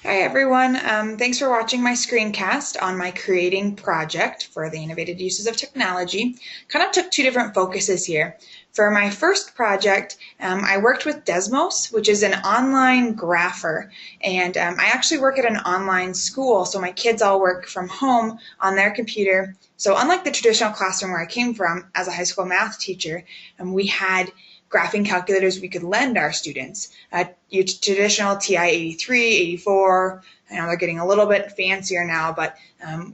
Hi everyone, thanks for watching my screencast on my creating project for the innovative uses of technology. Kind of took two different focuses here. For my first project, I worked with Desmos, which is an online grapher, and I actually work at an online school, so my kids all work from home on their computer. So unlike the traditional classroom where I came from as a high school math teacher, we had graphing calculators we could lend our students. Your traditional TI-83, 84, I know they're getting a little bit fancier now, but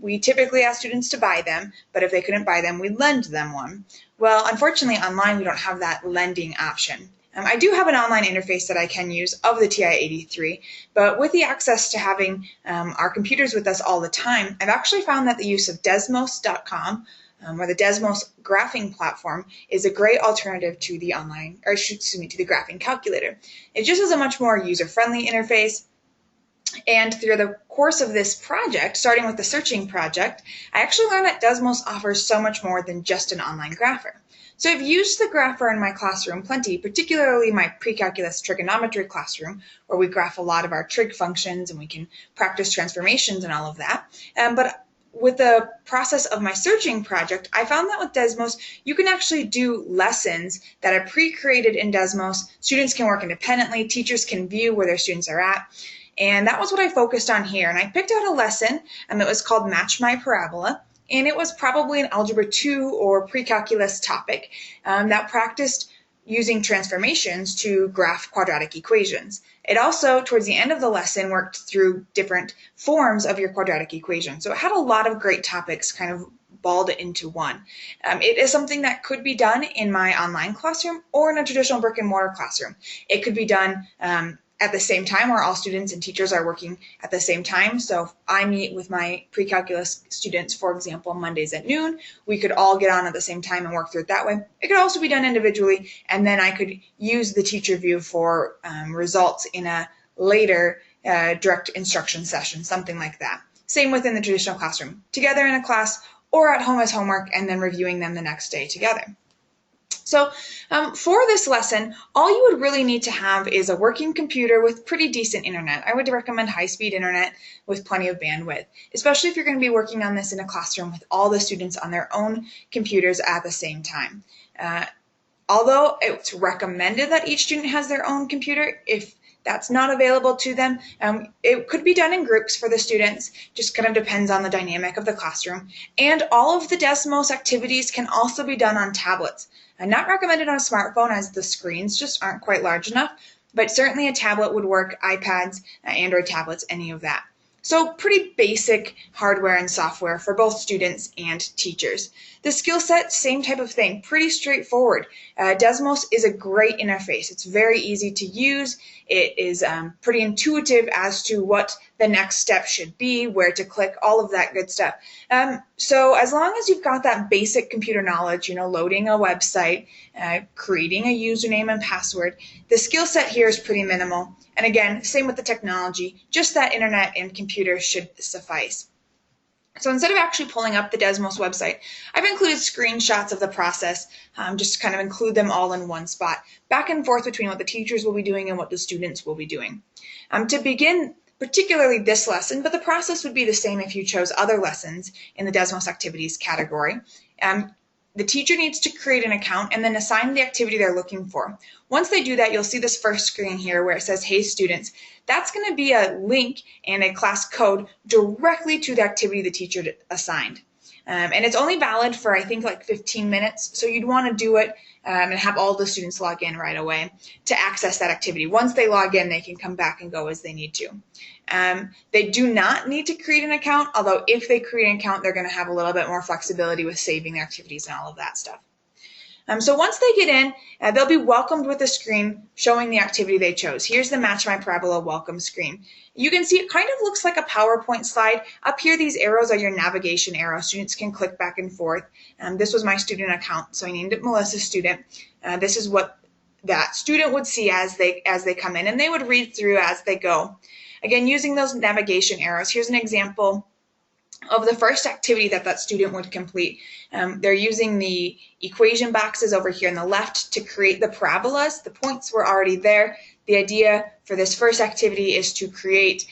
we typically ask students to buy them, but if they couldn't buy them, we'd lend them one. Well, unfortunately, online we don't have that lending option. I do have an online interface that I can use of the TI-83, but with the access to having our computers with us all the time, I've actually found that the use of Desmos.com or the Desmos graphing platform is a great alternative to the to the graphing calculator. It just has a much more user-friendly interface. And through the course of this project, starting with the searching project, I actually learned that Desmos offers so much more than just an online grapher. So I've used the grapher in my classroom plenty, particularly my pre-calculus trigonometry classroom, where we graph a lot of our trig functions and we can practice transformations and all of that. But with the process of my searching project, I found that with Desmos, you can actually do lessons that are pre-created in Desmos. Students can work independently, teachers can view where their students are at. And that was what I focused on here. And I picked out a lesson that was called Match My Parabola. And it was probably an Algebra 2 or pre-calculus topic that practiced using transformations to graph quadratic equations. It also, towards the end of the lesson, worked through different forms of your quadratic equation. So it had a lot of great topics kind of balled into one. It is something that could be done in my online classroom or in a traditional brick and mortar classroom. It could be done at the same time where all students and teachers are working at the same time. So if I meet with my pre-calculus students, for example, Mondays at noon, we could all get on at the same time and work through it that way. It could also be done individually, and then I could use the teacher view for results in a later direct instruction session, something like that. Same within the traditional classroom, together in a class or at home as homework and then reviewing them the next day together. So for this lesson, all you would really need to have is a working computer with pretty decent internet. I would recommend high-speed internet with plenty of bandwidth, especially if you're going to be working on this in a classroom with all the students on their own computers at the same time. Although it's recommended that each student has their own computer, if that's not available to them, it could be done in groups for the students, just kind of depends on the dynamic of the classroom. And all of the Desmos activities can also be done on tablets. Not recommended on a smartphone as the screens just aren't quite large enough, but certainly a tablet would work, iPads, Android tablets, any of that. So pretty basic hardware and software for both students and teachers. The skill set, same type of thing, pretty straightforward. Desmos is a great interface. It's very easy to use. It is pretty intuitive as to what the next step should be, where to click, all of that good stuff. So as long as you've got that basic computer knowledge, loading a website, creating a username and password, the skill set here is pretty minimal. And again, same with the technology, just that internet and computer should suffice. So instead of actually pulling up the Desmos website, I've included screenshots of the process, just to kind of include them all in one spot, back and forth between what the teachers will be doing and what the students will be doing. To begin, particularly this lesson, but the process would be the same if you chose other lessons in the Desmos activities category. The teacher needs to create an account and then assign the activity they're looking for. Once they do that, you'll see this first screen here where it says, "Hey students." That's going to be a link and a class code directly to the activity the teacher assigned. And it's only valid for, I think, like 15 minutes. So you'd want to do it and have all the students log in right away to access that activity. Once they log in, they can come back and go as they need to. They do not need to create an account, although if they create an account, they're going to have a little bit more flexibility with saving their activities and all of that stuff. So once they get in, they'll be welcomed with a screen showing the activity they chose. Here's the Match My Parabola welcome screen. You can see it kind of looks like a PowerPoint slide. Up here, these arrows are your navigation arrows. Students can click back and forth. This was my student account, so I named it Melissa Student. This is what that student would see as they come in, and they would read through as they go. Again, using those navigation arrows, here's an example of the first activity that student would complete. They're using the equation boxes over here on the left to create the parabolas. The points were already there. The idea for this first activity is to create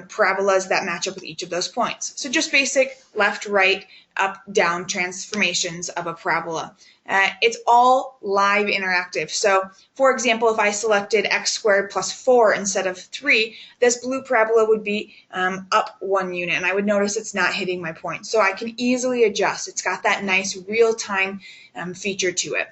parabolas that match up with each of those points. So just basic left, right, up, down transformations of a parabola. It's all live interactive. So for example, if I selected x squared plus 4 instead of 3, this blue parabola would be up 1 unit, and I would notice it's not hitting my point. So I can easily adjust. It's got that nice real-time feature to it.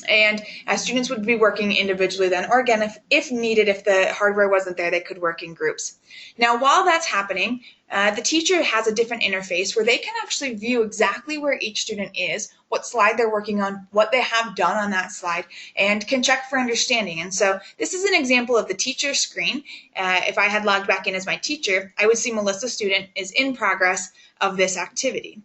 And students would be working individually then, or again, if needed, if the hardware wasn't there, they could work in groups. Now, while that's happening, the teacher has a different interface where they can actually view exactly where each student is, what slide they're working on, what they have done on that slide, and can check for understanding. And so this is an example of the teacher screen. If I had logged back in as my teacher, I would see Melissa's student is in progress of this activity.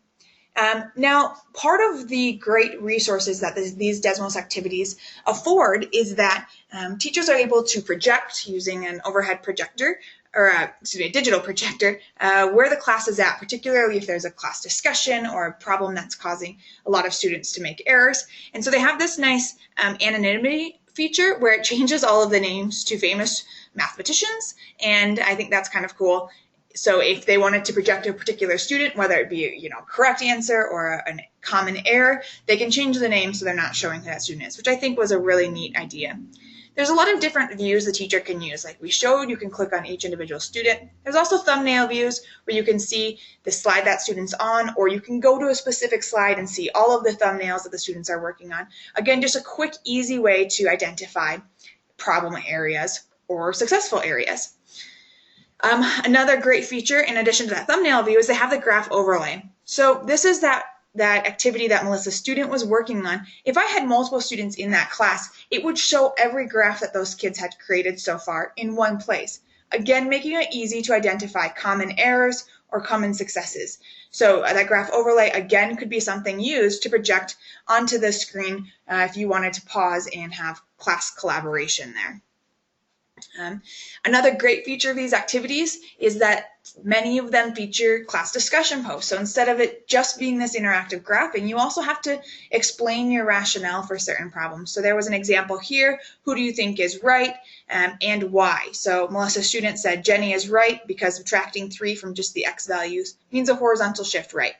Now, part of the great resources that these Desmos activities afford is that teachers are able to project using an overhead projector, or a digital projector, where the class is at, particularly if there's a class discussion or a problem that's causing a lot of students to make errors. And so they have this nice anonymity feature where it changes all of the names to famous mathematicians, and I think that's kind of cool. So if they wanted to project a particular student, whether it be a correct answer or a common error, they can change the name so they're not showing who that student is, which I think was a really neat idea. There's a lot of different views the teacher can use. Like we showed, you can click on each individual student. There's also thumbnail views where you can see the slide that student's on, or you can go to a specific slide and see all of the thumbnails that the students are working on. Again, just a quick, easy way to identify problem areas or successful areas. Another great feature, in addition to that thumbnail view, is they have the graph overlay. So this is that activity that Melissa's student was working on. If I had multiple students in that class, it would show every graph that those kids had created so far in one place. Again, making it easy to identify common errors or common successes. So that graph overlay, again, could be something used to project onto the screen if you wanted to pause and have class collaboration there. Another great feature of these activities is that many of them feature class discussion posts. So instead of it just being this interactive graphing, you also have to explain your rationale for certain problems. So there was an example here. Who do you think is right and why? So Melissa's student said Jenny is right because subtracting 3 from just the x values means a horizontal shift right.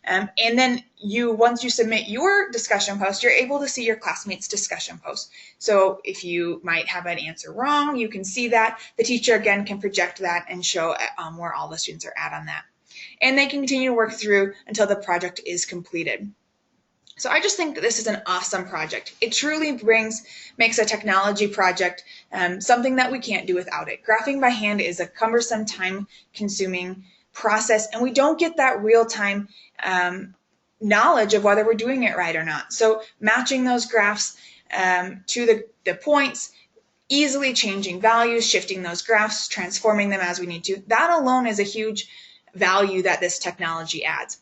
And then once you submit your discussion post, you're able to see your classmates' discussion post. So if you might have an answer wrong, you can see that. The teacher, again, can project that and show where all the students are at on that. And they can continue to work through until the project is completed. So I just think that this is an awesome project. It truly makes a technology project something that we can't do without it. Graphing by hand is a cumbersome, time-consuming process, and we don't get that real-time knowledge of whether we're doing it right or not. So matching those graphs to the points, easily changing values, shifting those graphs, transforming them as we need to, that alone is a huge value that this technology adds.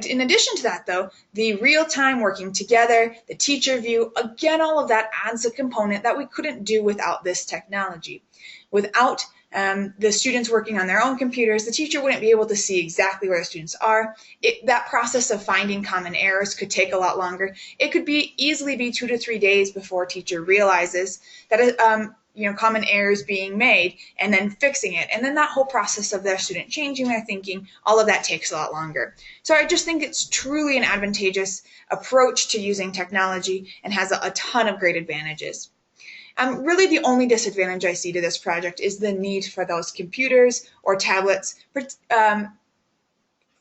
In addition to that, though, the real-time working together, the teacher view, again, all of that adds a component that we couldn't do without this technology. Without the students working on their own computers, the teacher wouldn't be able to see exactly where the students are. That process of finding common errors could take a lot longer. It could easily be 2 to 3 days before a teacher realizes that common errors being made and then fixing it. And then that whole process of their student changing their thinking, all of that takes a lot longer. So I just think it's truly an advantageous approach to using technology and has a ton of great advantages. Really, the only disadvantage I see to this project is the need for those computers or tablets,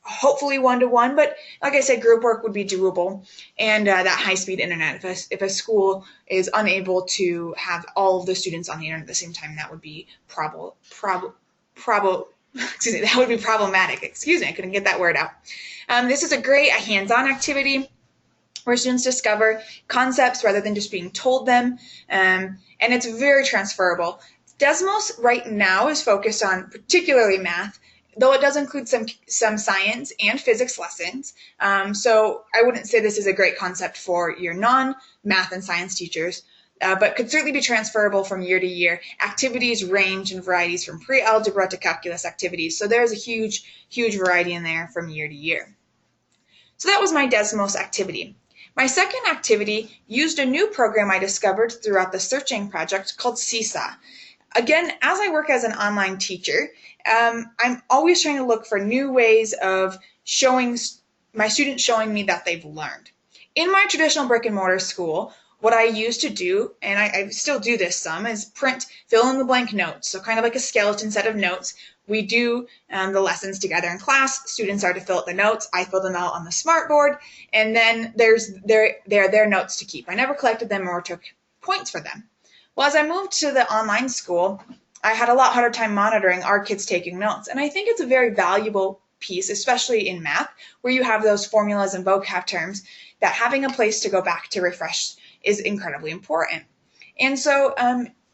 hopefully one-to-one, but like I said, group work would be doable, and that high-speed internet. If a school is unable to have all of the students on the internet at the same time, that would be that would be problematic. Excuse me, I couldn't get that word out. This is a great hands-on activity where students discover concepts rather than just being told them, and it's very transferable. Desmos right now is focused on particularly math, though it does include some science and physics lessons. So I wouldn't say this is a great concept for your non-math and science teachers, but could certainly be transferable from year to year. Activities range in varieties from pre-algebra to calculus activities, so there's a huge variety in there from year to year. So that was my Desmos activity. My second activity used a new program I discovered throughout the searching project called Seesaw. Again, as I work as an online teacher, I'm always trying to look for new ways of showing my students showing me that they've learned. In my traditional brick and mortar school, what I used to do, and I still do this some, is print fill in the blank notes. So kind of like a skeleton set of notes. We do the lessons together in class. Students are to fill out the notes. I fill them out on the smartboard, and then there's their notes to keep. I never collected them or took points for them. Well, as I moved to the online school, I had a lot harder time monitoring our kids taking notes. And I think it's a very valuable piece, especially in math, where you have those formulas and vocab terms, that having a place to go back to refresh is incredibly important. And so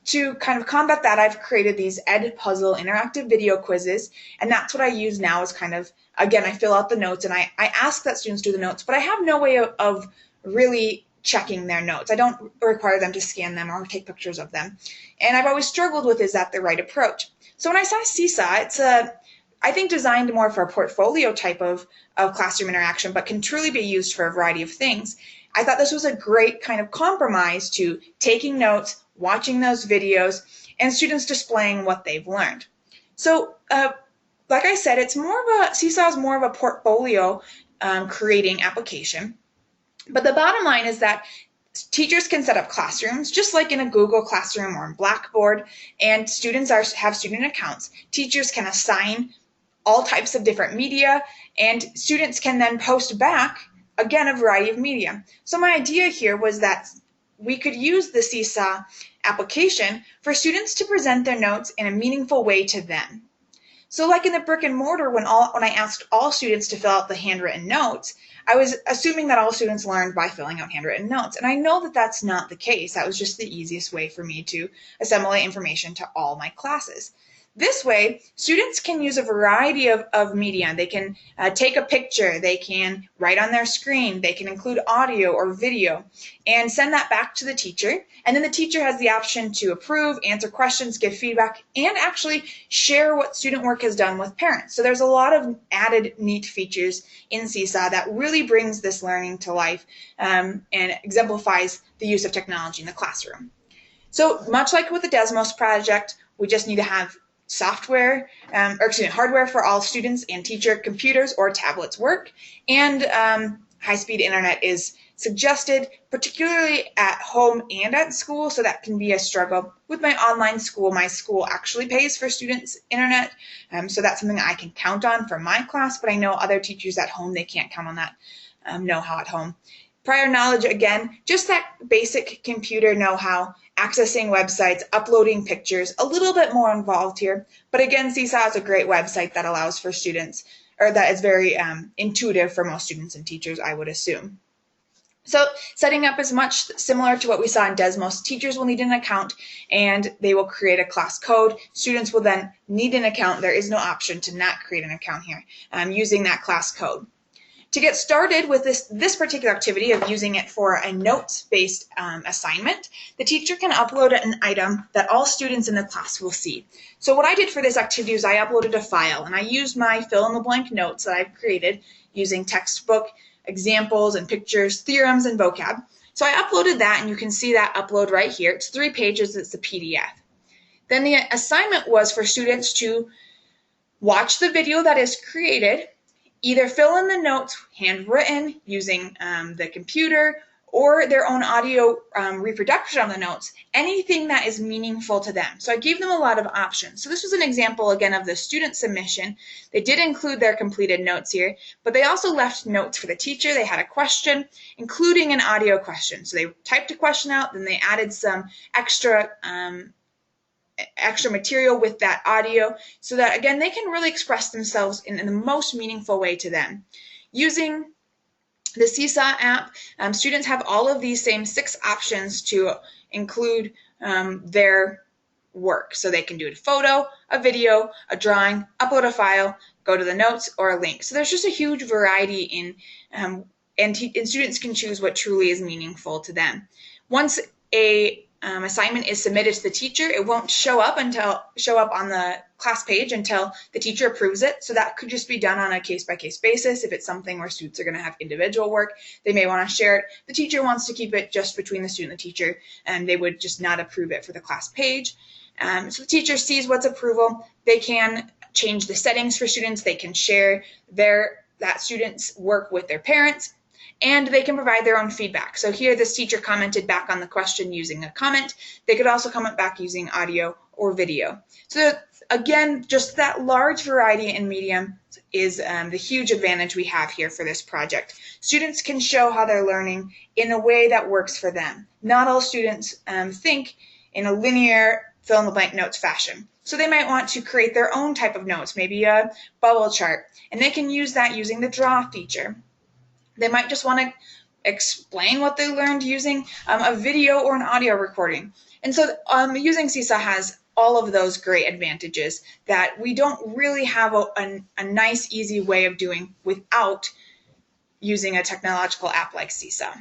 to kind of combat that, I've created these Edpuzzle interactive video quizzes, and that's what I use now as kind of, again, I fill out the notes and I ask that students do the notes, but I have no way of really checking their notes. I don't require them to scan them or take pictures of them. And I've always struggled with, is that the right approach? So when I saw Seesaw, it's I think designed more for a portfolio type of classroom interaction, but can truly be used for a variety of things. I thought this was a great kind of compromise to taking notes, watching those videos, and students displaying what they've learned. So like I said, Seesaw is more of a portfolio creating application. But the bottom line is that teachers can set up classrooms, just like in a Google Classroom or in Blackboard, and students have student accounts. Teachers can assign all types of different media, and students can then post back, again, a variety of media. So my idea here was that we could use the Seesaw application for students to present their notes in a meaningful way to them. So like in the brick and mortar, when I asked all students to fill out the handwritten notes, I was assuming that all students learned by filling out handwritten notes. And I know that that's not the case. That was just the easiest way for me to assimilate information to all my classes. This way, students can use a variety of media. They can take a picture, they can write on their screen, they can include audio or video, and send that back to the teacher. And then the teacher has the option to approve, answer questions, give feedback, and actually share what student work has done with parents. So there's a lot of added neat features in Seesaw that really brings this learning to life and exemplifies the use of technology in the classroom. So much like with the Desmos project, we just need to have hardware for all students and teacher computers or tablets work, and high-speed internet is suggested, particularly at home and at school, so that can be a struggle. With my online school, my school actually pays for students' internet, so that's something I can count on for my class, but I know other teachers at home, they can't count on that know-how at home. Prior knowledge, again, just that basic computer know-how, accessing websites, uploading pictures, a little bit more involved here. But again, Seesaw is a great website that allows for students, or that is very intuitive for most students and teachers, I would assume. So setting up is much similar to what we saw in Desmos. Teachers will need an account and they will create a class code. Students will then need an account. There is no option to not create an account here using that class code. To get started with this particular activity of using it for a notes-based assignment, the teacher can upload an item that all students in the class will see. So what I did for this activity is I uploaded a file, and I used my fill-in-the-blank notes that I've created using textbook examples and pictures, theorems, and vocab. So I uploaded that, and you can see that upload right here. It's 3 pages. It's a PDF. Then the assignment was for students to watch the video that is created, either fill in the notes handwritten using the computer or their own audio reproduction of the notes, anything that is meaningful to them. So I gave them a lot of options. So this was an example, again, of the student submission. They did include their completed notes here, but they also left notes for the teacher. They had a question, including an audio question. So they typed a question out, then they added some extra material with that audio so that, again, they can really express themselves in the most meaningful way to them. Using the Seesaw app, students have all of these same 6 options to include their work. So they can do a photo, a video, a drawing, upload a file, go to the notes, or a link. So there's just a huge variety in, and students can choose what truly is meaningful to them. Once a assignment is submitted to the teacher, it won't show up on the class page until the teacher approves it. So that could just be done on a case-by-case basis. If it's something where students are going to have individual work, they may want to share it. The teacher wants to keep it just between the student and the teacher, and they would just not approve it for the class page. So the teacher sees what's approval. They can change the settings for students. They can share that student's work with their parents, and they can provide their own feedback. So here this teacher commented back on the question using a comment. They could also comment back using audio or video. So again, just that large variety in medium is the huge advantage we have here for this project. Students can show how they're learning in a way that works for them. Not all students think in a linear fill-in-the-blank notes fashion. So they might want to create their own type of notes, maybe a bubble chart, and they can use that using the draw feature. They might just want to explain what they learned using a video or an audio recording. And so using Seesaw has all of those great advantages that we don't really have a nice, easy way of doing without using a technological app like Seesaw.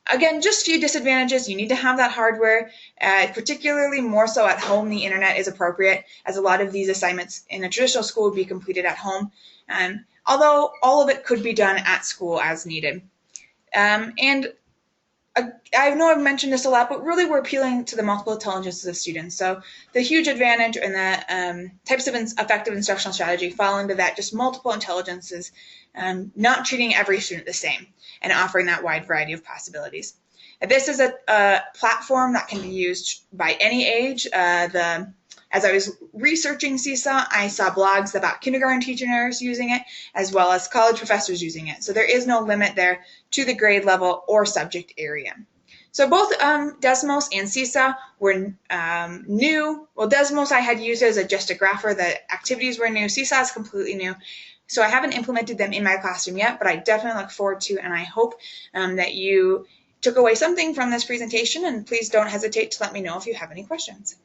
Again, just a few disadvantages. You need to have that hardware, particularly more so at home. The internet is appropriate, as a lot of these assignments in a traditional school would be completed at home. Although all of it could be done at school as needed. And I know I've mentioned this a lot, but really we're appealing to the multiple intelligences of students. So the huge advantage and the types of effective instructional strategy fall into that, just multiple intelligences, not treating every student the same, and offering that wide variety of possibilities. This is a platform that can be used by any age. As I was researching Seesaw, I saw blogs about kindergarten teachers using it, as well as college professors using it. So there is no limit there to the grade level or subject area. So both Desmos and Seesaw were new. Well, Desmos I had used as just a grapher. The activities were new. Seesaw is completely new. So I haven't implemented them in my classroom yet, but I definitely look forward to, and I hope that you took away something from this presentation, and please don't hesitate to let me know if you have any questions.